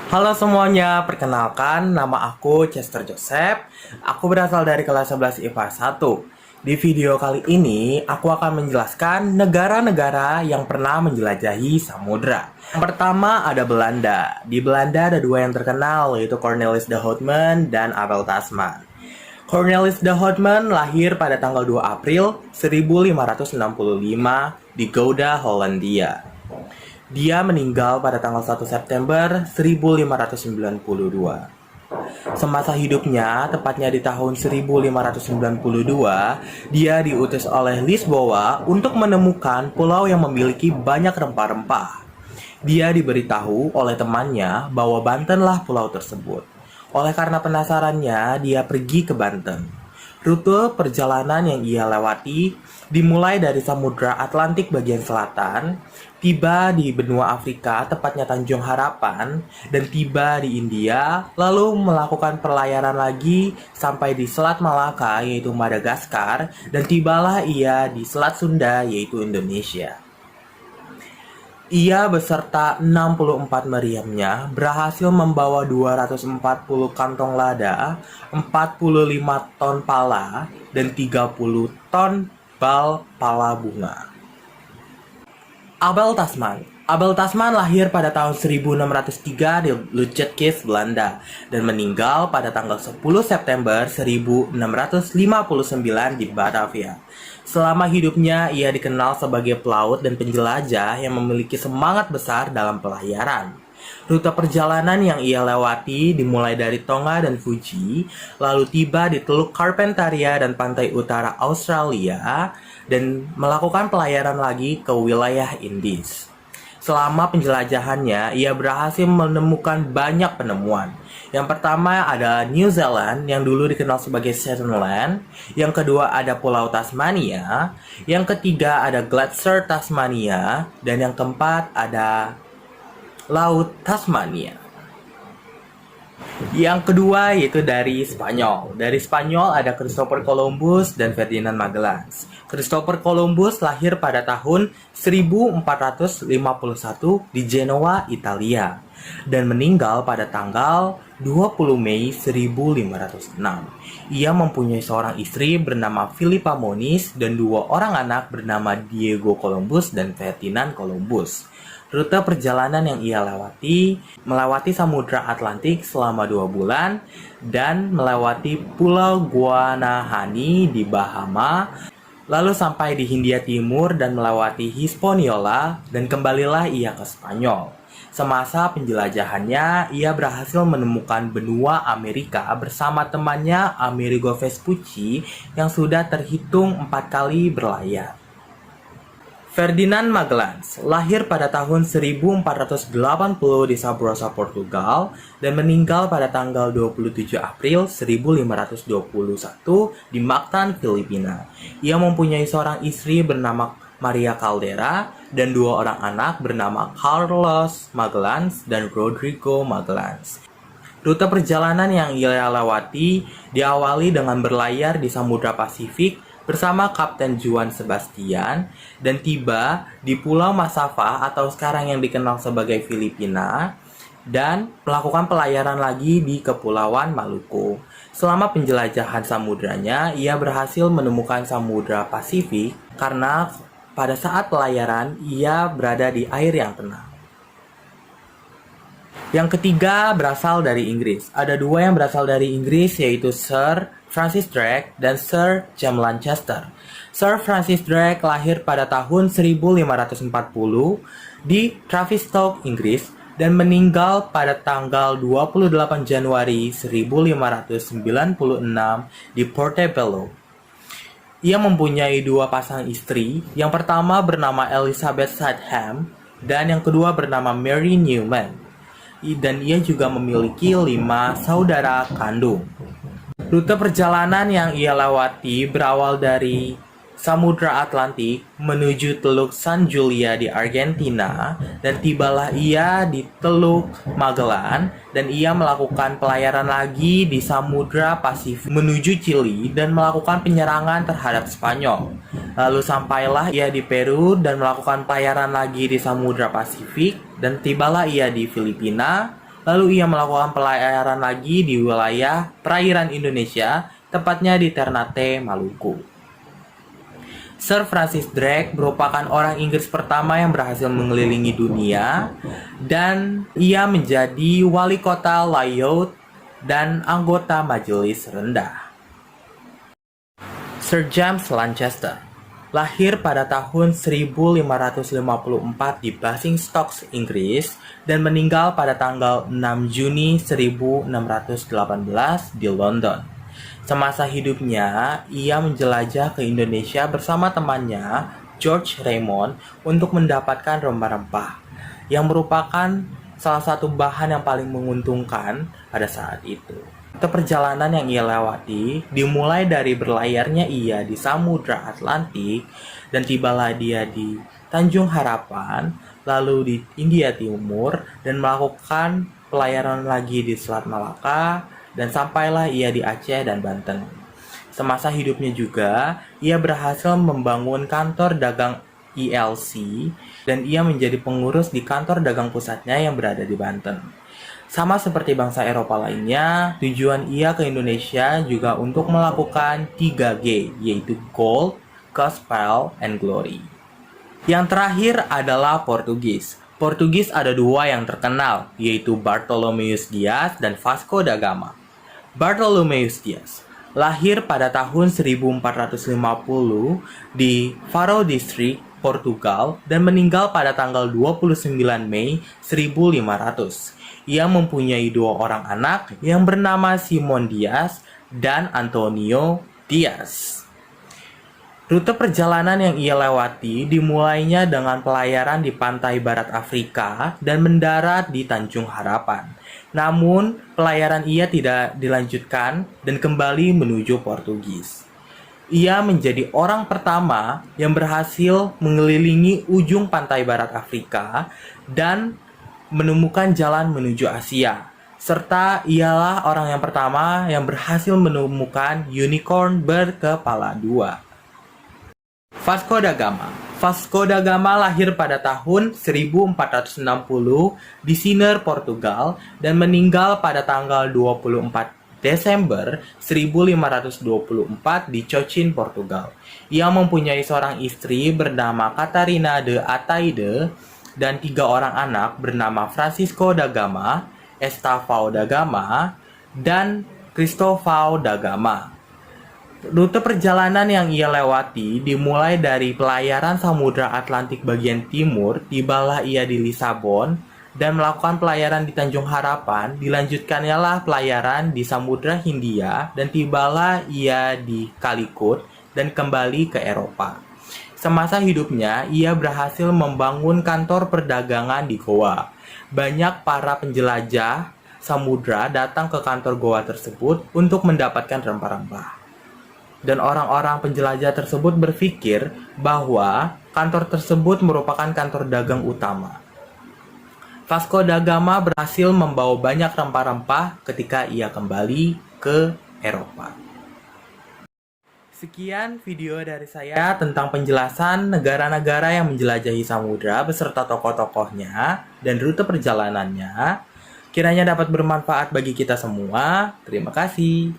Halo semuanya, perkenalkan nama aku Chester Joseph. Aku berasal dari kelas 11 IPA 1. Di video kali ini, aku akan menjelaskan negara-negara yang pernah menjelajahi samudra. Yang pertama ada Belanda. Di Belanda ada dua yang terkenal, yaitu Cornelis de Houtman dan Abel Tasman. Cornelis de Houtman lahir pada tanggal 2 April 1565 di Gouda, Hollandia. Dia meninggal pada tanggal 1 September 1592. Semasa hidupnya, tepatnya di tahun 1592, dia diutus oleh Lisboa untuk menemukan pulau yang memiliki banyak rempah-rempah. Dia diberitahu oleh temannya bahwa Bantenlah pulau tersebut. Oleh karena penasarannya, dia pergi ke Banten. Rute perjalanan yang ia lewati dimulai dari Samudra Atlantik bagian selatan, tiba di benua Afrika, tepatnya Tanjung Harapan, dan tiba di India, lalu melakukan pelayaran lagi sampai di Selat Malaka, yaitu Madagaskar, dan tibalah ia di Selat Sunda, yaitu Indonesia. Ia beserta 64 meriamnya berhasil membawa 240 kantong lada, 45 ton pala, dan 30 ton bal pala bunga. Abel Tasman. Abel Tasman lahir pada tahun 1603 di Lutetkens, Belanda, dan meninggal pada tanggal 10 September 1659 di Batavia. Selama hidupnya, ia dikenal sebagai pelaut dan penjelajah yang memiliki semangat besar dalam pelayaran. Rute perjalanan yang ia lewati dimulai dari Tonga dan Fuji, lalu tiba di Teluk Carpentaria dan pantai utara Australia, dan melakukan pelayaran lagi ke wilayah Indies. Selama penjelajahannya, ia berhasil menemukan banyak penemuan. Yang pertama ada New Zealand yang dulu dikenal sebagai Shetland. Yang kedua ada Pulau Tasmania. Yang ketiga ada Gletser Tasmania. Dan yang keempat ada Laut Tasmania. Yang kedua yaitu dari Spanyol. Dari Spanyol ada Christopher Columbus dan Ferdinand Magellan. Christopher Columbus lahir pada tahun 1451 di Genoa, Italia, dan meninggal pada tanggal 20 Mei 1506. Ia mempunyai seorang istri bernama Philippa Moniz dan dua orang anak bernama Diego Columbus dan Ferdinand Columbus. Rute perjalanan yang ia melewati Samudra Atlantik selama 2 bulan dan melewati Pulau Guanahani di Bahama, lalu sampai di Hindia Timur dan melewati Hispaniola, dan kembalilah ia ke Spanyol. Semasa penjelajahannya, ia berhasil menemukan benua Amerika bersama temannya Amerigo Vespucci yang sudah terhitung 4 kali berlayar. Ferdinand Magellan lahir pada tahun 1480 di Sabrosa, Portugal, dan meninggal pada tanggal 27 April 1521 di Mactan, Filipina. Ia mempunyai seorang istri bernama Maria Caldera dan dua orang anak bernama Carlos Magellan dan Rodrigo Magellan. Rute perjalanan yang ia lewati diawali dengan berlayar di Samudra Pasifik bersama Kapten Juan Sebastian dan tiba di Pulau Masava atau sekarang yang dikenal sebagai Filipina, dan melakukan pelayaran lagi di Kepulauan Maluku. Selama penjelajahan samudranya, ia berhasil menemukan Samudra Pasifik karena pada saat pelayaran ia berada di air yang tenang. Yang ketiga berasal dari Inggris. Ada dua yang berasal dari Inggris, yaitu Sir Francis Drake dan Sir James Lancaster. Sir Francis Drake lahir pada tahun 1540 di Tavistock, Inggris, dan meninggal pada tanggal 28 Januari 1596 di Portobello. Ia mempunyai dua pasang istri. Yang pertama bernama Elizabeth Sadham dan yang kedua bernama Mary Newman. Dan ia juga memiliki 5 saudara kandung. Rute perjalanan yang ia lewati berawal dari Samudra Atlantik menuju Teluk San Julia di Argentina, dan tibalah ia di Teluk Magellan, dan ia melakukan pelayaran lagi di Samudra Pasifik menuju Chili dan melakukan penyerangan terhadap Spanyol. Lalu sampailah ia di Peru dan melakukan pelayaran lagi di Samudra Pasifik, dan tibalah ia di Filipina Lalu ia melakukan pelayaran lagi di wilayah perairan Indonesia, tepatnya di Ternate, Maluku. Sir Francis Drake merupakan orang Inggris pertama yang berhasil mengelilingi dunia, dan ia menjadi wali kota Layout dan anggota majelis rendah. Sir James Lancaster lahir pada tahun 1554 di Basingstoke, Inggris, dan meninggal pada tanggal 6 Juni 1618 di London. Semasa hidupnya, ia menjelajah ke Indonesia bersama temannya, George Raymond, untuk mendapatkan rempah-rempah, yang merupakan salah satu bahan yang paling menguntungkan pada saat itu. Perjalanan yang ia lewati dimulai dari berlayarnya ia di Samudra Atlantik, dan tibalah dia di Tanjung Harapan, lalu di India Timur, dan melakukan pelayaran lagi di Selat Malaka, dan sampailah ia di Aceh dan Banten. Semasa hidupnya juga, ia berhasil membangun kantor dagang ILC, dan ia menjadi pengurus di kantor dagang pusatnya yang berada di Banten. Sama seperti bangsa Eropa lainnya, tujuan ia ke Indonesia juga untuk melakukan 3G, yaitu Gold, Gospel, and Glory. Yang terakhir adalah Portugis. Portugis ada dua yang terkenal, yaitu Bartolomeus Dias dan Vasco da Gama. Bartolomeus Dias lahir pada tahun 1450 di Faro District, Portugal, dan meninggal pada tanggal 29 Mei 1500. Ia mempunyai dua orang anak yang bernama Simon Dias dan Antonio Dias. Rute perjalanan yang ia lewati dimulainya dengan pelayaran di pantai barat Afrika dan mendarat di Tanjung Harapan. Namun, pelayaran ia tidak dilanjutkan dan kembali menuju Portugis. Ia menjadi orang pertama yang berhasil mengelilingi ujung pantai barat Afrika dan menemukan jalan menuju Asia, serta ialah orang yang pertama yang berhasil menemukan unicorn berkepala dua. Vasco da Gama. Vasco da Gama lahir pada tahun 1460 di Siner, Portugal, dan meninggal pada tanggal 24 Desember 1524 di Cochin, Portugal. Ia mempunyai seorang istri bernama Catarina de Ataide dan 3 orang anak bernama Francisco da Gama, Estevão da Gama, dan Cristóvão da Gama. Rute perjalanan yang ia lewati dimulai dari pelayaran Samudra Atlantik bagian timur, tibalah ia di Lisabon, dan melakukan pelayaran di Tanjung Harapan, dilanjutkannya lah pelayaran di Samudra Hindia, dan tibalah ia di Calicut, dan kembali ke Eropa. Semasa hidupnya, ia berhasil membangun kantor perdagangan di Goa. Banyak para penjelajah samudra datang ke kantor Goa tersebut untuk mendapatkan rempah-rempah. Dan orang-orang penjelajah tersebut berpikir bahwa kantor tersebut merupakan kantor dagang utama. Vasco da Gama berhasil membawa banyak rempah-rempah ketika ia kembali ke Eropa. Sekian video dari saya tentang penjelasan negara-negara yang menjelajahi samudra beserta tokoh-tokohnya dan rute perjalanannya. Kiranya dapat bermanfaat bagi kita semua. Terima kasih.